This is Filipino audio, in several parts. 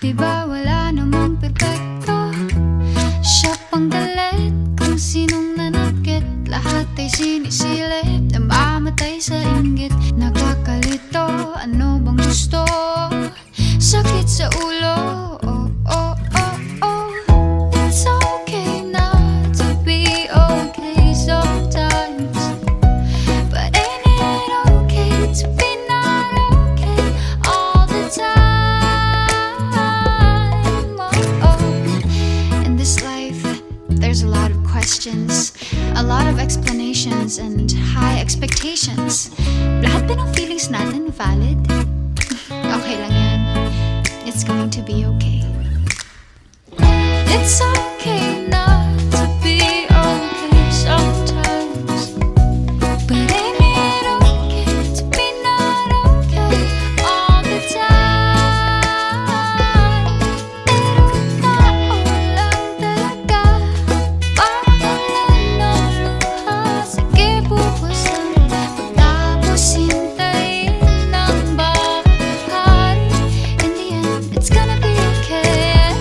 Diba wala namang perpekto, siya pang galit kung sinong nanakit. Lahat ay sinisilip, namamatay sa inggit. Nakakalito, ano bang gusto? Sakit sa ulo, oh, oh, oh, oh. It's okay not to be okay sometimes, but ain't it okay to be not okay all the time? Oh, oh. In this life, there's a lot of questions, a lot of explanations, and high expectations. Lahat ba ng feelings natin valid? Okay lang yan. It's going to be okay. It's okay not to be okay sometimes, but ain't it okay to be not okay all the time? Pero tao lang talaga, parang walang luha. Sige bukasan, pagtapos hintayin ng bahari. In the end, it's gonna be okay.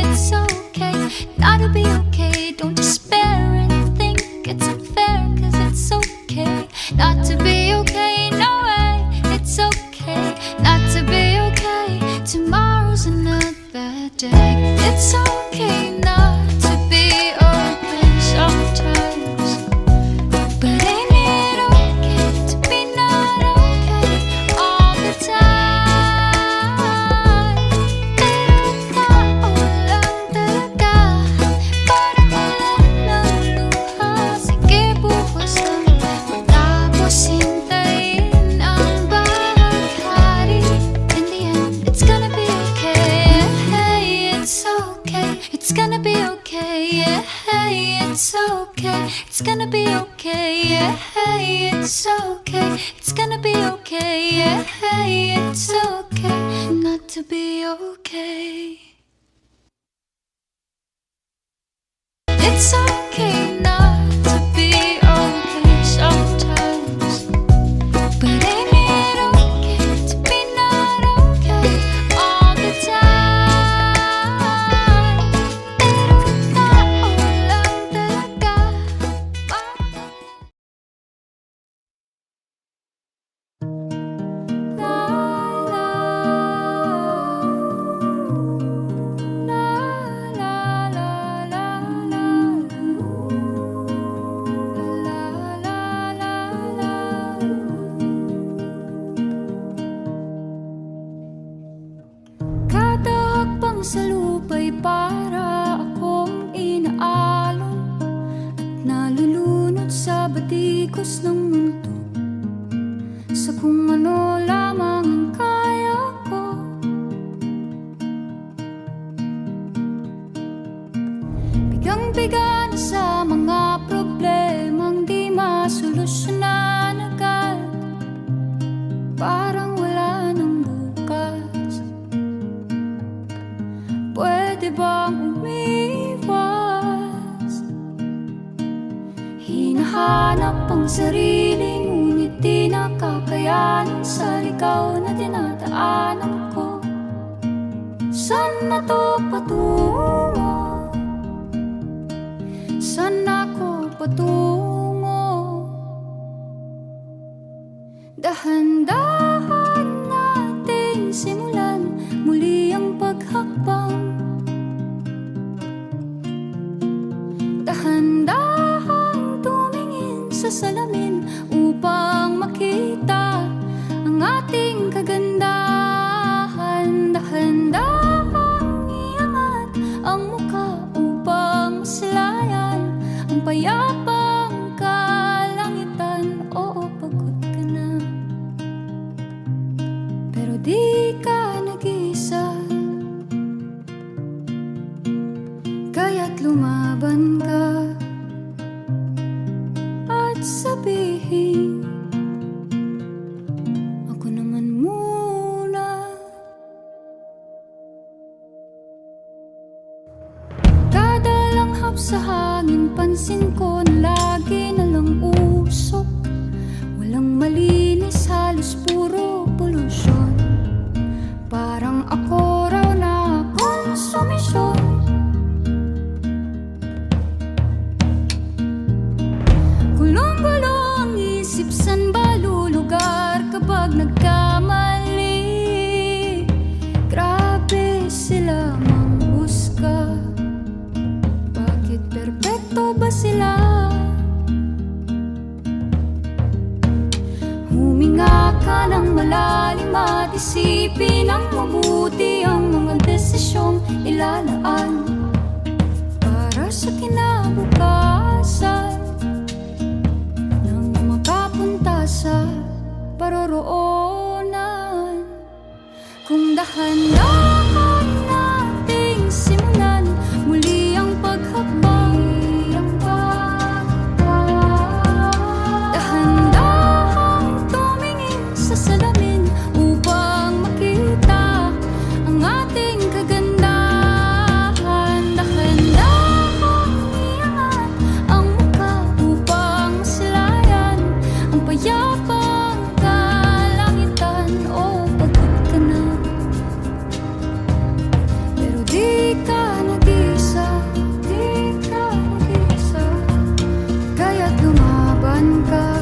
It's okay not to be okay. Don't despair and think it's unfair, 'cause it's okay not to be okay. No way, it's okay not to be okay. Tomorrow's another day. It's okay not to be okay sometimes, but ain't it okay to be not okay all the time? Pero tao lang talaga, parang walang luha. Sige bukasan, pagtapos hintayin ang bahari. In the end, it's gonna be okay. It's okay, it's gonna be okay. It's okay, it's gonna be okay. It's okay, it's gonna be okay. It's okay not to be okay. It's okay not to be okay sometimes, but ain't it okay to be not okay all the time? Pero tao lang talaga, parang kada hakbang sa lupa'y para akong inaalon at nalulunod sa batikos ng mundo, sa kung ano lamang ang kaya ko. Bigang-biga na sa mga problemang di masolusyonan agad, parang wala nang bukas. Pwede bang umiwas? Hinahanap ang sarili, ngunit di nakakayanan sa ligaw na dinadaanan ko. Saan na to patungo? Saan ako patungo? Dahan-dahan nating simulan muli ang paghakbang. Dahan-dahang tumingin sa salamin upang makita ang ating kagandahan. Dahan-dahang iangat ang mukha upang maslayan ang payapang kalangitan. Oo, pagod ka na, pero di ka nag-iisa, kaya't lumaban ka at sabihin, ako naman muna. Kada langhap sa hangin, pansin ko na lagi na lang usok. Walang malinis, halos puro polusyon. Parang ako raw na mong ilalaan para sa kinabukasan nang makapunta sa paroroonan. Kung dahan-dahan nating simulan muli ang paghakbang, dahan-dahang tumingin sa salamin upang makita ang ating kagandahan. Dahan-dahang iangat ang mukha upang masilayan ang payapang kalangitan. O pagod ka na, pero di ka nag-isa, di ka nag-isa. Kaya't lumaban ka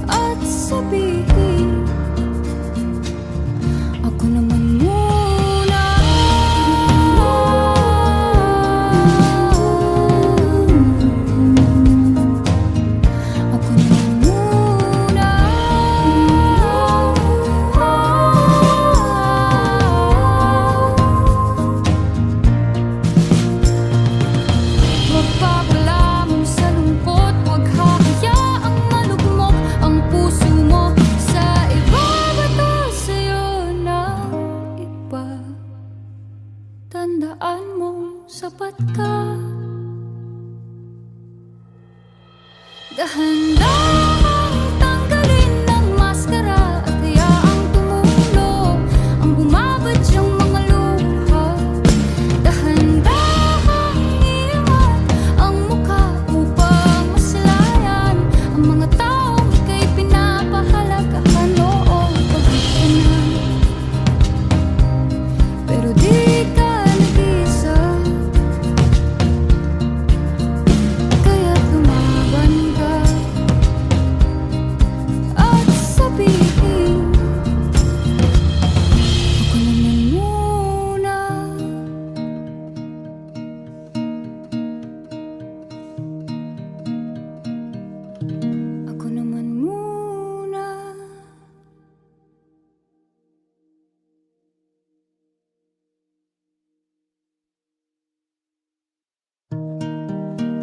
at sabihin, ako naman muna. Ako naman muna. Huwag papalamon sa lungkot, huwag hahayaang malugmok ang puso mo sa iba. Bato sa'yo ng iba. Tandaan mong sapat ka. Dahan-dahang tanggalin ang maskara at hayaang tumulo ang bumabadyang mga luha. Dahan-dahang iangat ang mukha upang masilayan ang mga taong ika'y pinapahalagahan. Oo, pagod ka na, pero di ka nag-isa. Kaya't lumaban ka at sabihin, ako naman muna. Ako naman muna.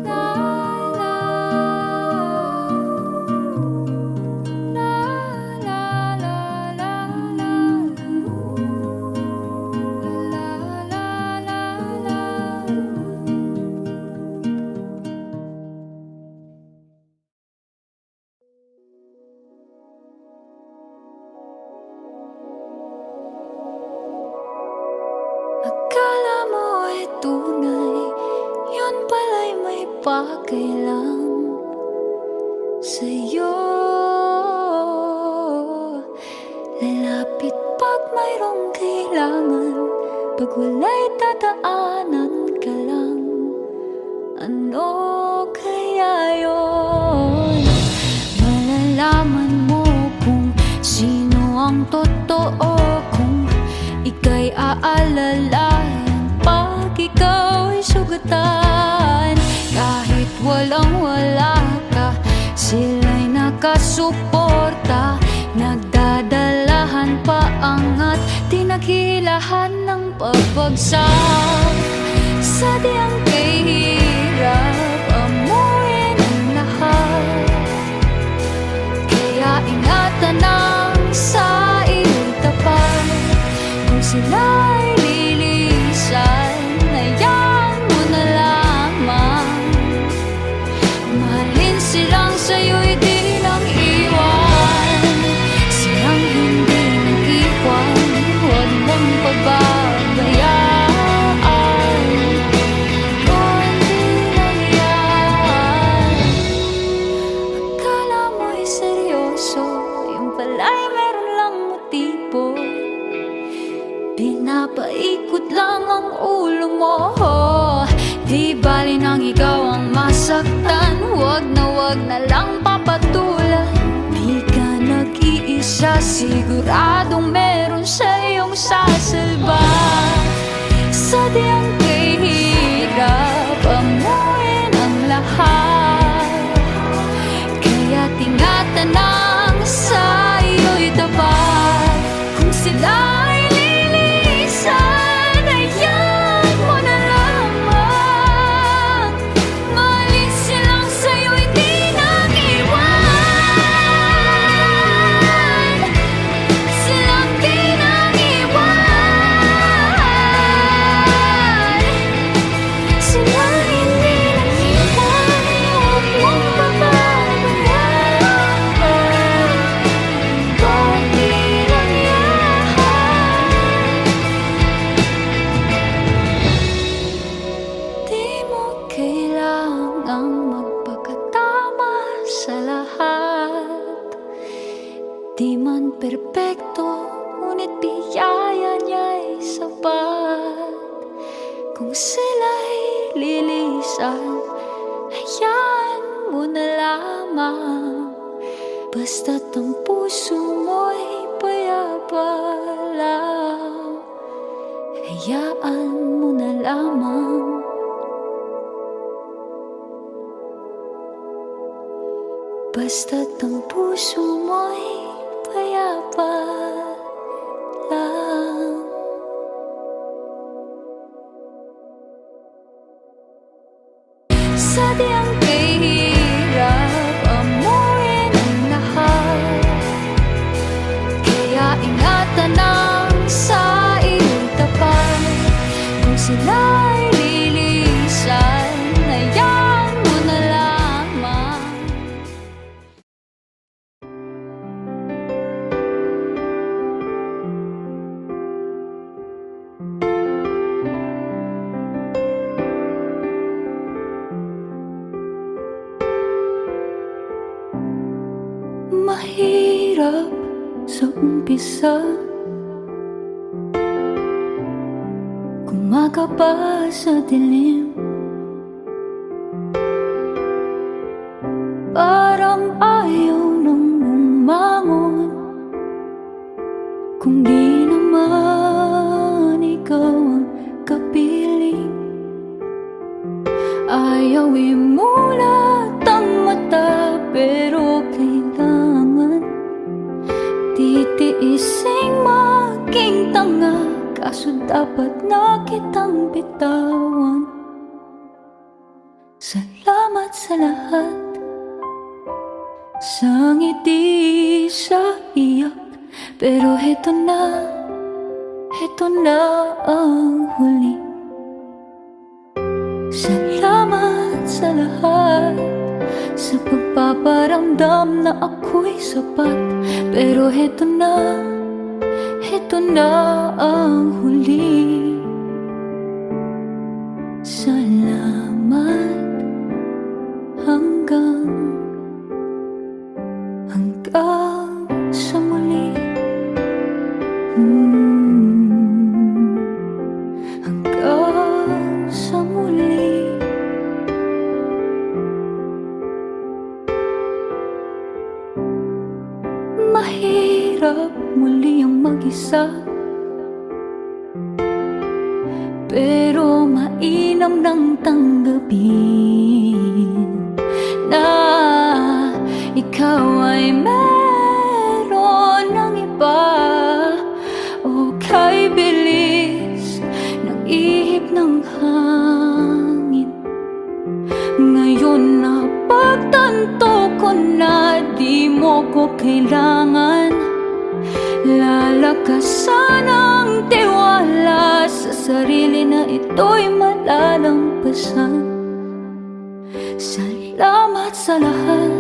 La la la la la la la la. Akala mo ay tunay, yun pala'y may pakailang sa'yo. Lalapit pag mayroong kailangan, pag wala'y tataanan ka lang. Ano kaya yun? Malalaman mo kung sino ang totoo, kung ika'y aalalayan pag ikaw ay sugatan. Kahit walang-wala ka, sila'y nakasuporta, nagdadalahan paangat, tinaghilahan ng pagbagsak. Sadyang kahirap amuyin ang lahat, kaya ingatan ang sa iyong tapat. Kung sila'y lilisan, hayaan mo na lamang. Mahalin silang sa'yo'y di lang iwan, silang hindi nag-iwan. Huwag mong pagbabayaan, kundi lang yan. Akala mo'y seryoso, yung pala'y meron lang motibo. Pinapaikot lang ang ulo mo. Di bali nang ikaw ang masaktan, wag na lang papatulan. Di ka nag-iisa, siguradong meron sa'yong sasalba. Sadyang kahirap amuyin ang lahat, kaya't ingatan ang sa iyo'y tapat. Kung sila'y lilisan, sila'y lilisan, hayaan mo na lamang. Basta't ang puso mo'y payapa lang, hayaan mo na lamang. Basta't ang puso mo'y payapa lang. Sadyang kahirap amuin ang lahat, kaya ingatan ang sa iyong tapat. Kung sila'y lilisan, hayaan mo na lamang. Mahirap sa umpisa, kumaga pa sa dilim, parang ayaw nang bumangon. Kung di naman ikaw ang kapiling, ayaw imulat ang mata, pero kailangan titiising maging tanga. Kaso dapat na kitang bitawan. Salamat sa lahat, sa ngiti, sa iyak, pero heto na ang huli. Salamat sa lahat, sa pagpaparamdam na ako'y sapat, pero heto na ang huli. Salamat hanggang sa muli. Hanggang sa muli. Mahirap muli ang mag-isa, pero mainam nang tanggapin na ikaw ay meron ng iba. O kay bilis ng ihip ng hangin, ngayon na pagtanto ko na di mo ko kailangan. Lalakasan ang tiwala sa sarili na ito'y malalampasan. Salamat sa lahat,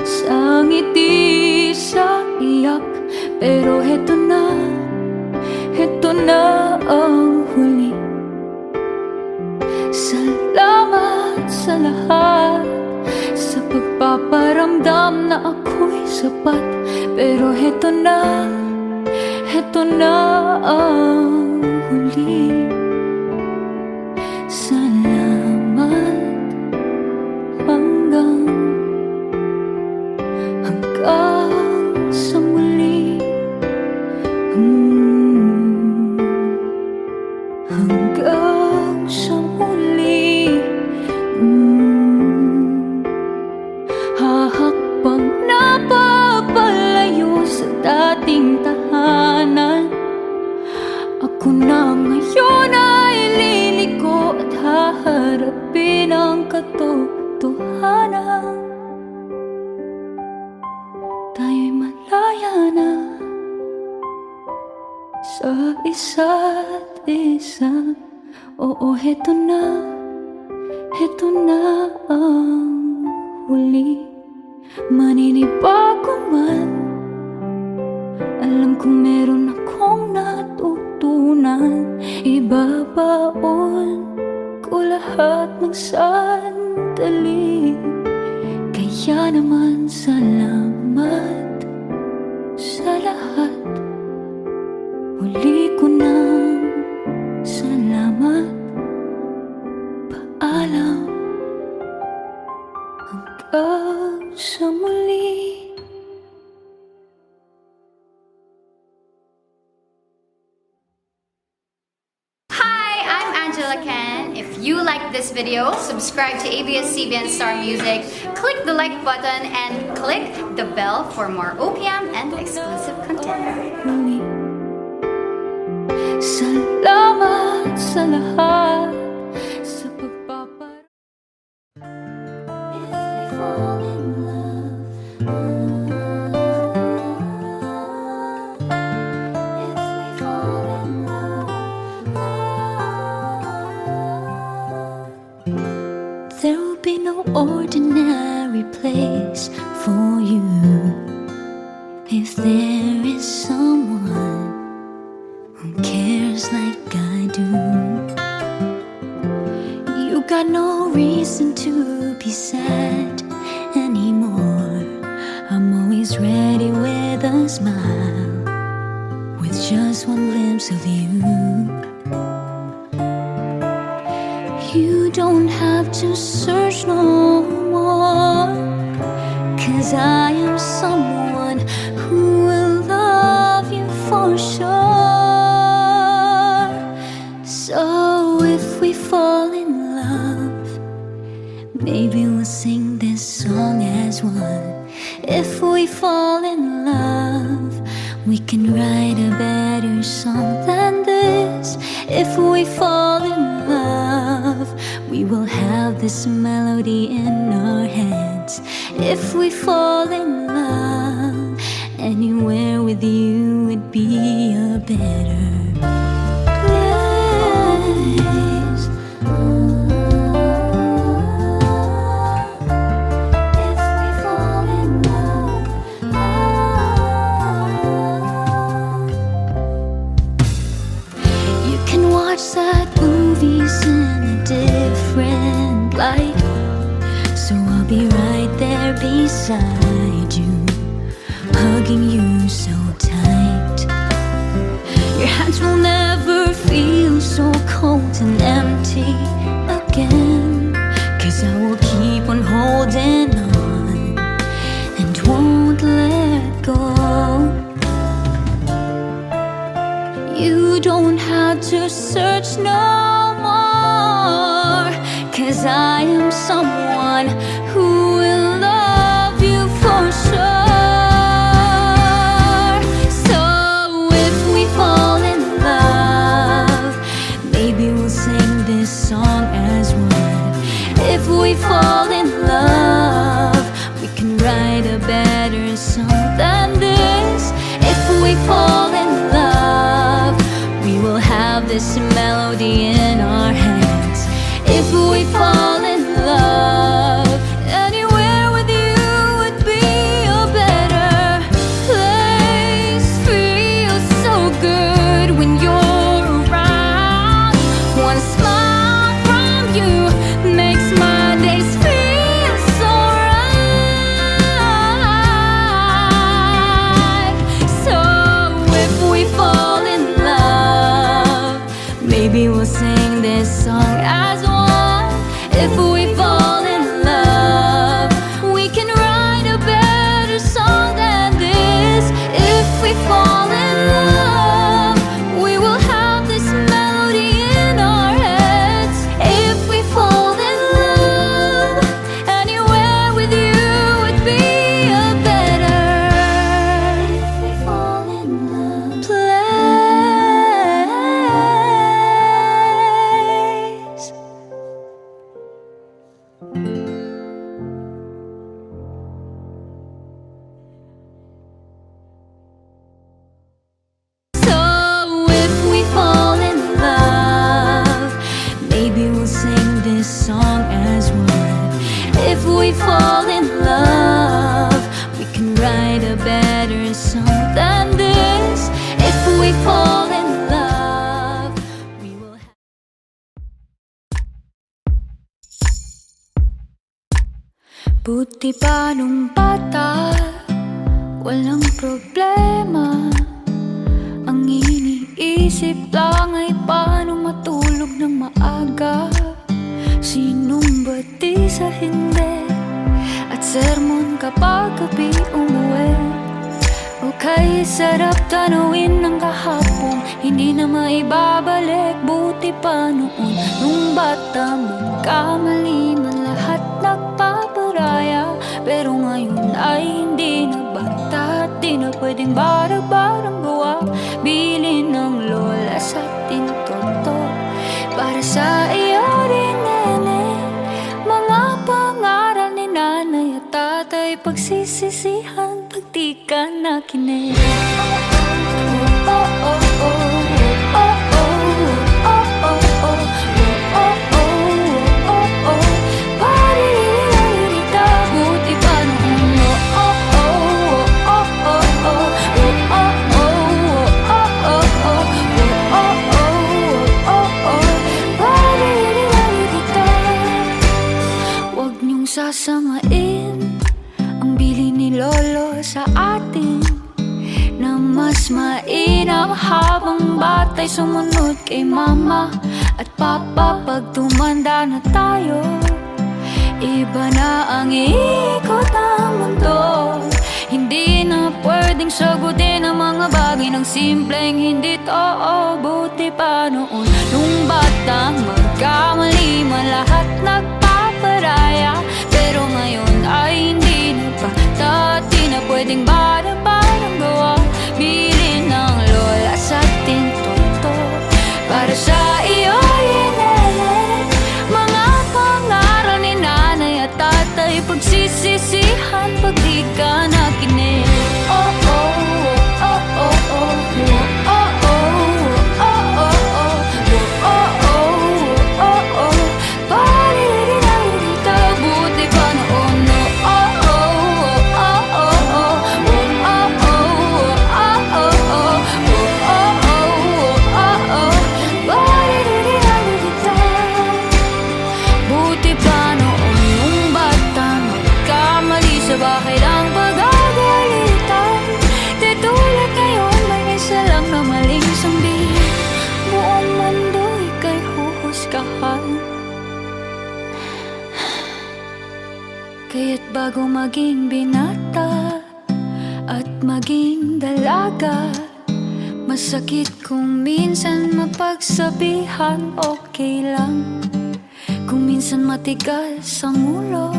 sa ngiti, sa iyak, pero heto na ang huli. Salamat sa lahat, sa pagpaparamdam na ako'y sapat, pero heto na ang huli. Salamat hanggang sa muli. Hanggang sa muli. Hahakbang na papalayo sa dating tahanan. Ako na ngayon ay liliko at haharapin ang katotohanan. Tayo'y malaya na sa isa't isa. Oo, heto na ang huli. Maninibago man, alam kong meron akong natutunan. Ibabaon ko lahat ng sandali. Kaya naman salamat sa lahat. Huli ko ng salamat. Ken. If you like this video, subscribe to ABS-CBN Star Music, click the like button, and click the bell for more OPM and exclusive content. Salamat sa lahat sa pagpapar. If we fall in love, if we fall in love, there will be no ordinary place for you. If there is someone who cares like I do, you got no reason to be sad anymore. I'm always ready with a smile, with just one glimpse of you. You don't have to search no more, 'cause I am someone who will love you for sure. So if we fall in love, maybe we'll sing this song as one. If we fall in love, we can write a better song than this. If we fall in love, we will have this melody in our hands. If we fall in love, anywhere with you would be a better place. If we fall in love, you can watch sad movies in a different light, so I'll be right there beside you, hugging you so tight. Your hands will never feel so cold and empty again, 'cause I will keep on holding on and won't let go. You don't have to search no more, 'cause I am someone who will love you for sure. So if we fall in love, maybe we'll sing this song as one. If we fall in love, we can write a better song than this. If we fall in love, we will have this melody in our hands. If we fall in love, anywhere with you would be a better place. Feels so good when you're around. One smile from you makes my days feel so right. So if we fall in love, maybe we'll sing this song as one. If we fall in love, we can write a better song than this. If we fall in love, we will have this melody in our heads. If we fall in love, anywhere with you would be a better, if we fall in love, place. So if we fall in love, maybe we'll sing this song as one. If we fall in love, we can write a better song than this. If we fall in love, we will have. Buti pa nung bata, walang problema. Ang iniisip lang ay paano matulog ng maaga. Sinong bati sa hindi, at sermon kapag gabi umuwi. Okay, sarap tanawin ng kahapon, hindi na maibabalik. Buti Buti pa noon, nung bata magkamali man lahat nagpaparaya. Pero ngayon ay hindi na bata, di na pwedeng barang-barang gawa. Bilin ng lola sa tintoto para sa iyo rin, nene. Mga pangaral ni nanay at tatay, pagsisisihan pag di ka nakinig. Oh, oh, oh, oh, oh, oh, oh, oh, oh, oh, oh, oh. Paririta, buti pa noon. Oh, oh, oh, oh, oh, oh, oh, oh, oh, oh, oh, oh, oh. Paririta, huwag niyong sasamain ang bili ni lolo sa atin, na mas mainam habang batay sumunod kay mama at papa. Pag tumanda na tayo, iba na ang iikot ng mundo. Hindi na pwedeng sagutin ang mga bagay ng simpleng hindi totoo. Buti pa noon, nung bata magkamali man lahat nagpaparaya. Pero ngayon ay hindi na bata, di na pwedeng barang-barang gawa. Bilin ng lola sa tintoto para sa iyo, inene. Mga pangaral ni nanay at tatay, pagsisisihan pag di ka nakinig. Oh, oh, oh, oh, oh, oh, oh, oh, oh, oh, oh, oh, oh, oh. Paririta, buti pa noon. Oh, oh, oh, oh, oh, oh, buti pa noon, nung bata magkamali sa bahay lang pag-agalitan. Di tulad ngayon, may isa lang na maling sambihin, buong mundo ika'y huhusgahan. Kaya't bago maging binata at maging dalaga, masakit kung minsan mapagsabihan, okay lang. Kung minsan matigas ang ulo,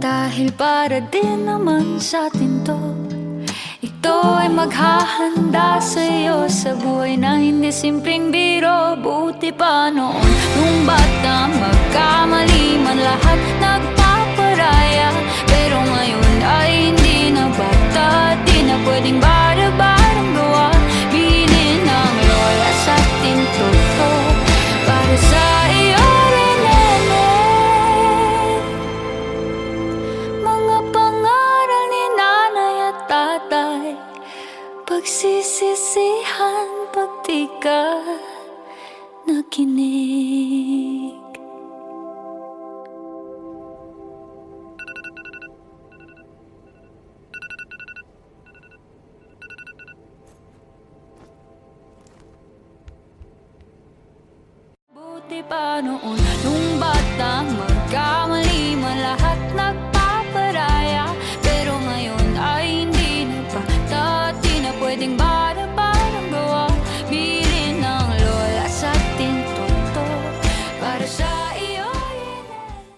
dahil para din naman sa atin to. Ito ay maghahanda sa'yo sa buhay na hindi simpleng biro. Buti pa noon, nung bata magkamali man lahat nagpaparaya. Pero ngayon ay hindi na bata, di na pwedeng barang-barang gawa. Bilin ng lola sa tintoto para sa iyo rin, nene. Mga pangaral ni nanay at tatay, pagsisisihan pag di ka nakinig. Buti pa noon, nung bata magkamali man lahat nagpaparaya. Pero ngayon ay hindi na bata, di na pwedeng barang-barang gawa. Bilin ng lola sa tintoto para sa iyo, inene.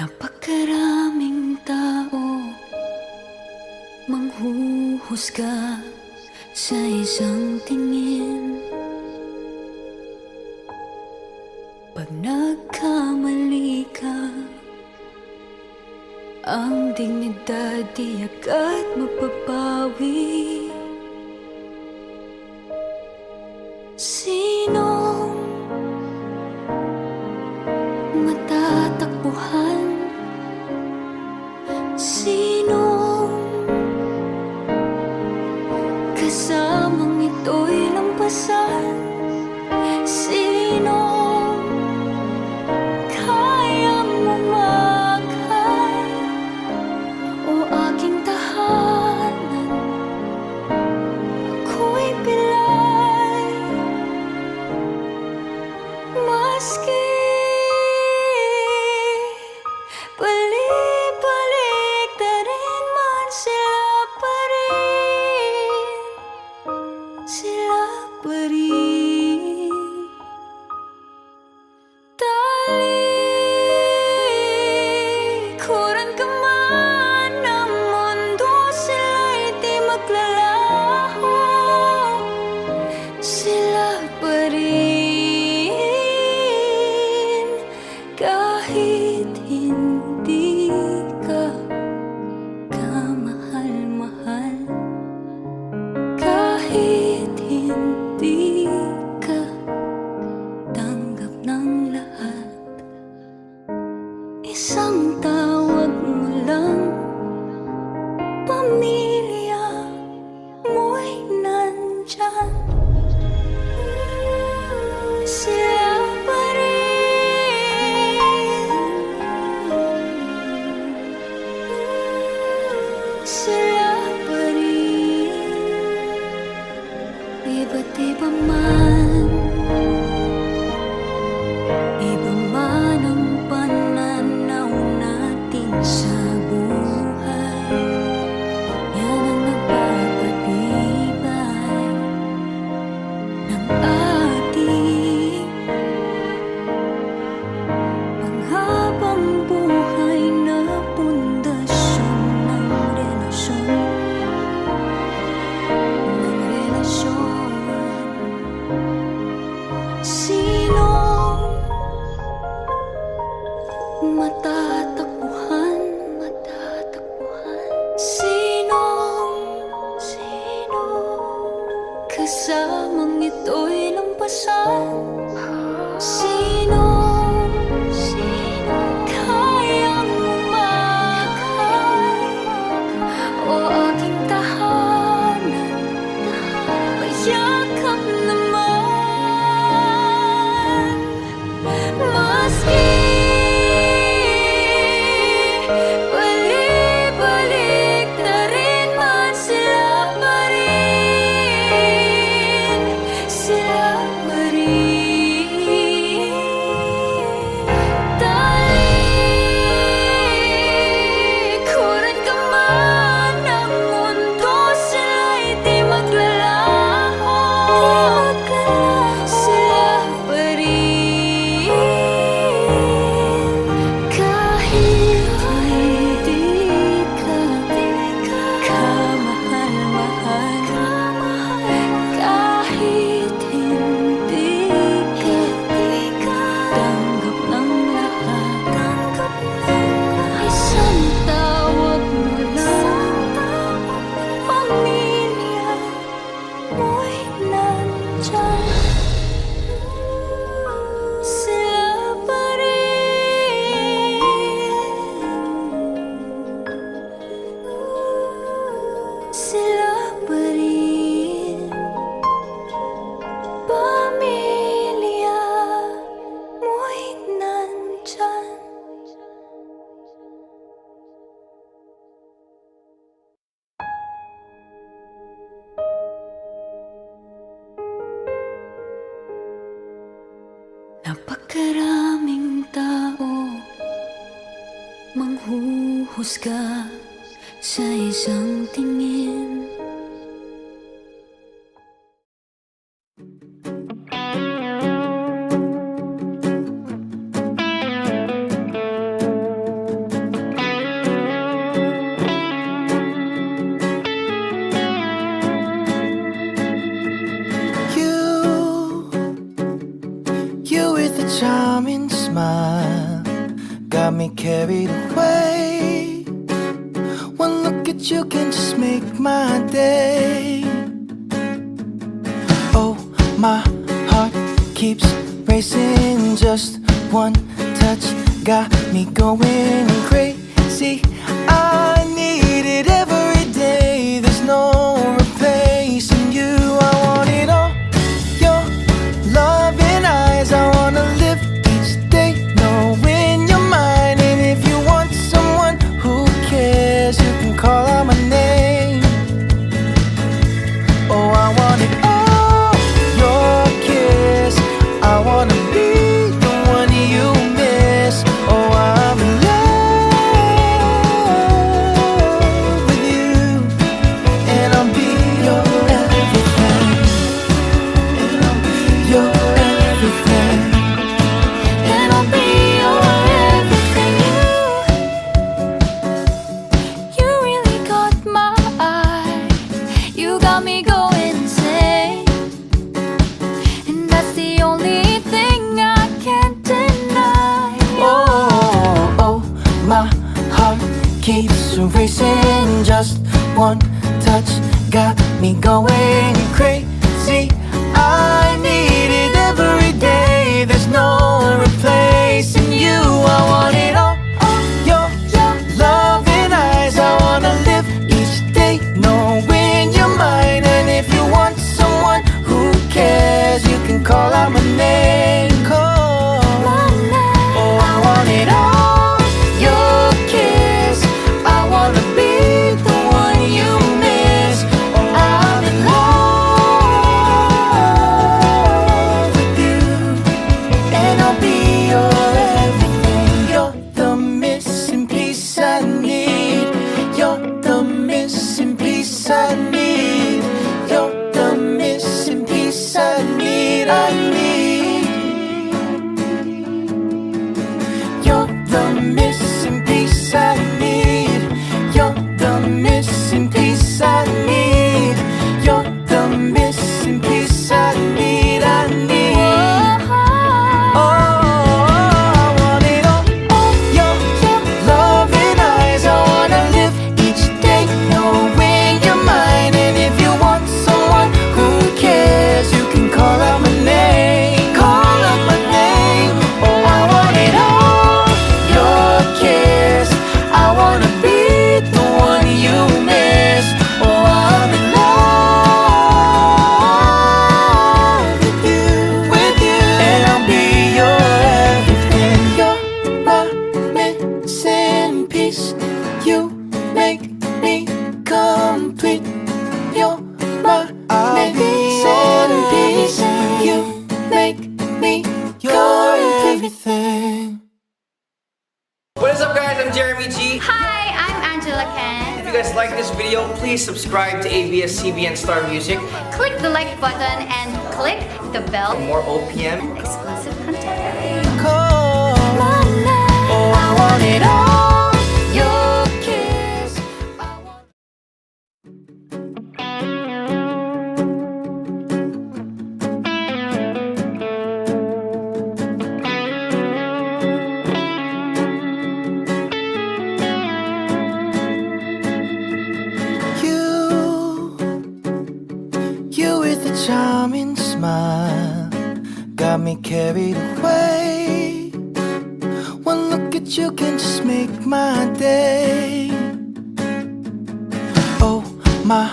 Napakaraming tao manghuhusga sa isang tingin. Pag nagkamali ka, ang dignidad di agad mapapawi. Sinong matatakbuhan? Sinong kasamang ito'y lampasan? Sinong kayang umakay o aking tahanan? Di ba man, iba man ang pananaw natin sa buhay, yan ang nagpapatibay ng ating panghabang buhay na pundasyon ng relasyon. Sinong matatakbuhan? Sinong kasamang ito'y lampasan? Sinong kayang umakay o aking tahanan? Payakap naman. Maski balik-balik na rin man, sila pa rin. Talikuran ka man ng mundo, sila'y di maglalaho. Sila pa rin. Kahit di ka kamahal-mahal, kahit hindi ka tanggap ng lahat, isang tawag mo lang, pamilya mo'y nandyan. Sila pa rin. Sila pa rin. Pamilya mo'y nandyan. Napakaraming tao manghuhusga sa isang tingin. You with a charming smile got me carried away. One look at you can just make my day. Oh, my heart keeps racing. Just one touch got me going crazy. I need it every day. There's no replacing you. I want it all. Your loving eyes. I wanna live each day knowing you're mine. And if you want someone who cares, you can call out my name. Oh, I want it all. Your kiss. I wanna be the one you miss. Oh, I'm in love with you, and I'll be your everything. Your everything. And I'll be your everything. You really got my eye. You got me going insane. And that's the only thing I can't deny. Oh, oh, my heart keeps racing. Just one touch got me going crazy. I need it every day. There's no replacing you. I want it all. Your loving eyes. I wanna live each day knowing you're mine. And if you want someone who cares, you can call out my name. Call. Oh, I want it all. Your kiss. I wanna be the one you miss. Oh, I'm in love peace. You make me complete. You're my missing piece. You make me your everything. What is up, guys? I'm Jeremy G. Hi, I'm Angela Ken. If you guys like this video, please subscribe to ABS-CBN Star Music Click the like button and click the bell for more OPM. exclusive content. Call. Oh, I want it all. Your kiss. I want you with a charming smile got me carried away. One look at you can just make my day. Oh, my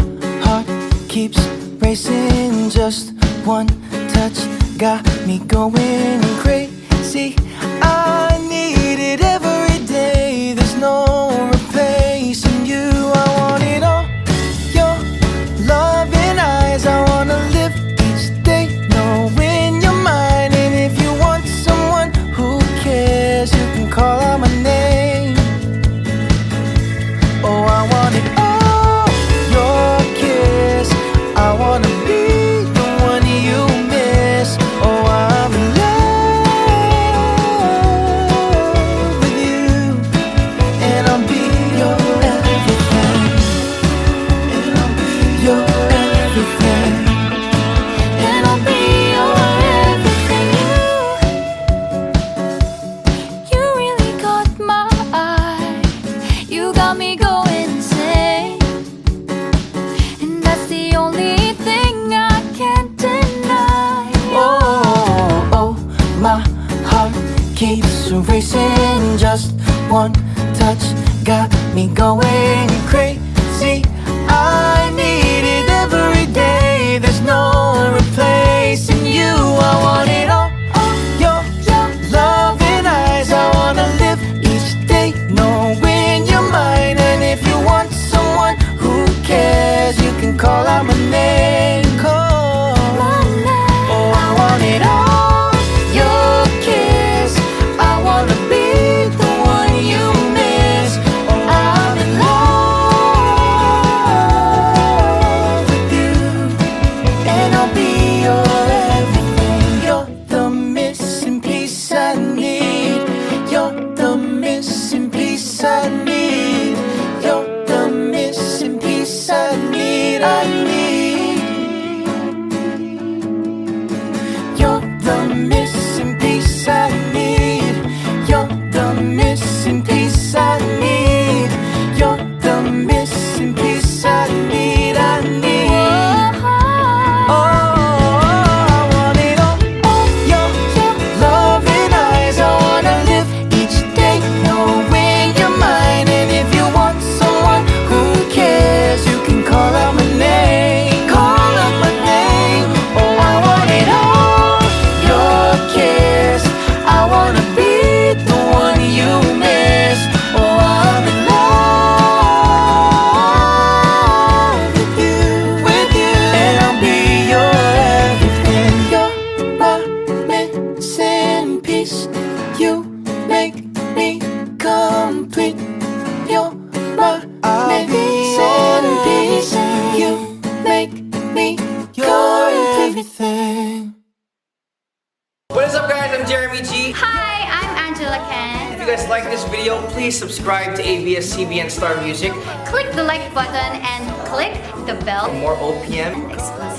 heart keeps racing. Just one touch got me going crazy. I need it every day. There's no replacing you. I want it all. Your loving eyes. I wanna live each day knowing you're mine. And if you want someone who cares, you can call out my name. Oh, I want it all. Your kiss. I wanna be the one you miss. Oh, I'm in love with you, and I'll be your everything. And I'll be your everything. And I'll be your everything. You really caught my eye. You got me going insane. And that's the only thing I can't deny. Oh, oh, my heart keeps racing. Just one touch got me going crazy. I need it every day. There's no replacing you. I want it all. Your loving eyes. I wanna live each day knowing you're mine. And if you want someone who cares, you can call out my name. Call. Oh, I want it all. Your kiss. I wanna be the one you miss. Oh, I'm in love with you, and I'll be your everything. You're the missing piece I need. You're the missing piece I need. You're the missing piece I need. I need. You're the missing piece I need. You're the missing piece I need. You're the missing piece I need. I need. Oh, I want it all. Your loving eyes. I wanna live each day knowing you're mine. And if you want someone who cares, you can call out my name. Call out my name. Oh, I want it all. Your kiss. I wanna be the one you miss. Oh, I'm in love with you, and I'll be your everything. You're my missing piece. You make me complete. You're my missing piece. You make me your everything. What is up, guys? I'm Jeremy G. Hi, I'm Angela Ken. If you guys like this video, please subscribe to ABS-CBN Star Music Click the like button and click the bell for more OPM. exclusive